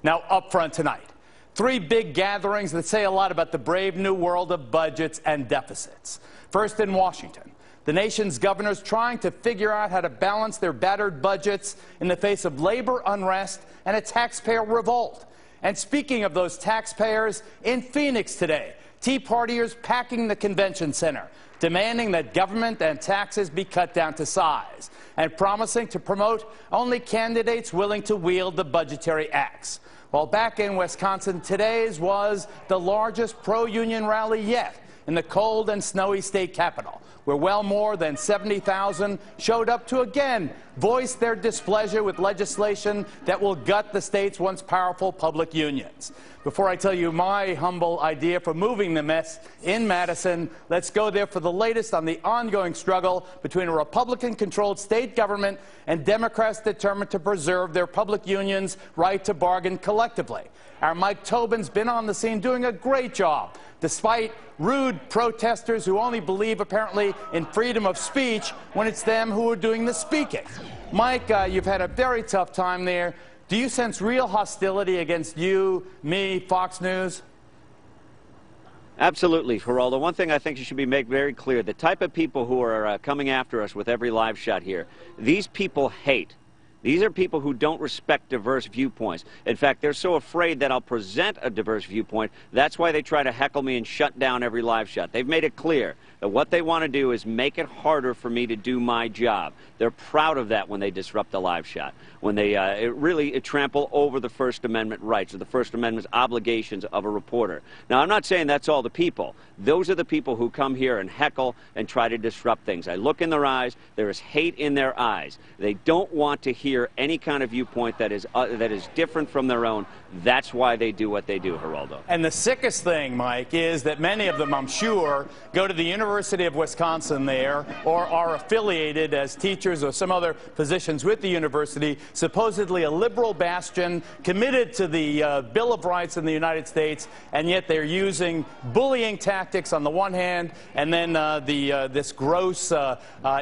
Now, up front tonight, three big gatherings that say a lot about the brave new world of budgets and deficits. First in Washington, the nation's governors trying to figure out how to balance their battered budgets in the face of labor unrest and a taxpayer revolt. And speaking of those taxpayers, in Phoenix today, Tea Partiers packing the convention center, demanding that government and taxes be cut down to size, and promising to promote only candidates willing to wield the budgetary axe. While back in Wisconsin, today's was the largest pro-union rally yet in the cold and snowy state capital, where well more than 70,000 showed up to again voice their displeasure with legislation that will gut the state's once powerful public unions. Before I tell you my humble idea for moving the mess in Madison, let's go there for the latest on the ongoing struggle between a Republican-controlled state government and Democrats determined to preserve their public unions' right to bargain collectively. Our Mike Tobin's been on the scene doing a great job, despite rude protesters who only believe, apparently, in freedom of speech when it's them who are doing the speaking. Mike, you've had a very tough time there. Do you sense real hostility against you, me, Fox News? Absolutely, Geraldo. One thing I think you should be made very clear, the type of people who are coming after us with every live shot here, these people hate. These are people who don't respect diverse viewpoints. In fact, they're so afraid that I'll present a diverse viewpoint. That's why they try to heckle me and shut down every live shot. They've made it clear that what they want to do is make it harder for me to do my job. They're proud of that when they disrupt the live shot, when they really trample over the First Amendment rights or the First Amendment's obligations of a reporter. Now, I'm not saying that's all the people. Those are the people who come here and heckle and try to disrupt things. I look in their eyes. There is hate in their eyes. They don't want to hear any kind of viewpoint that is different from their own. That's why they do what they do, Geraldo. And the sickest thing, Mike, is that many of them, I'm sure, go to the University of Wisconsin there or are affiliated as teachers or some other positions with the university, supposedly a liberal bastion committed to the Bill of Rights in the United States, and yet they're using bullying tactics on the one hand and then this gross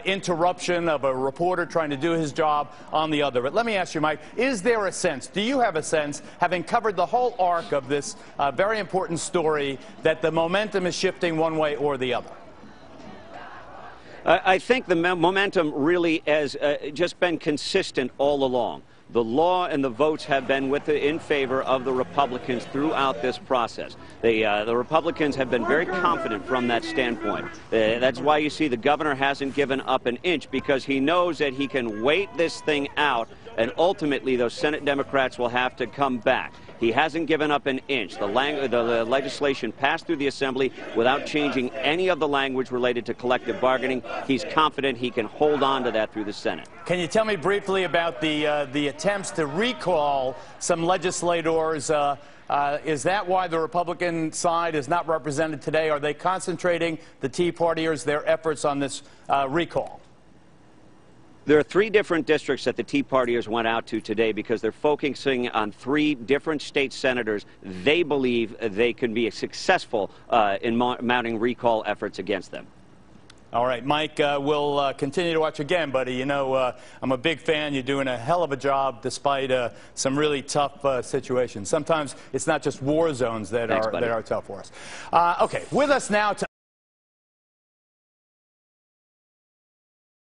interruption of a reporter trying to do his job on the other. But let me ask you, Mike, is there a sense, do you have a sense, having covered the whole arc of this very important story, that the momentum is shifting one way or the other? I think the momentum really has just been consistent all along. The law and the votes have been in favor of the Republicans throughout this process. The Republicans have been very confident from that standpoint. That's why you see the governor hasn't given up an inch, because he knows that he can wait this thing out, and ultimately those Senate Democrats will have to come back. He hasn't given up an inch. The legislation passed through the Assembly without changing any of the language related to collective bargaining. He's confident he can hold on to that through the Senate. Can you tell me briefly about the attempts to recall some legislators? Is that why the Republican side is not represented today? Are they concentrating, the Tea Partiers, their efforts on this recall? There are three different districts that the Tea Partiers went out to today because they're focusing on three different state senators. They believe they can be successful in mounting recall efforts against them. All right, Mike, we'll continue to watch again, buddy. You know, I'm a big fan. You're doing a hell of a job despite some really tough situations. Sometimes it's not just war zones that are tough for us. Okay, with us now to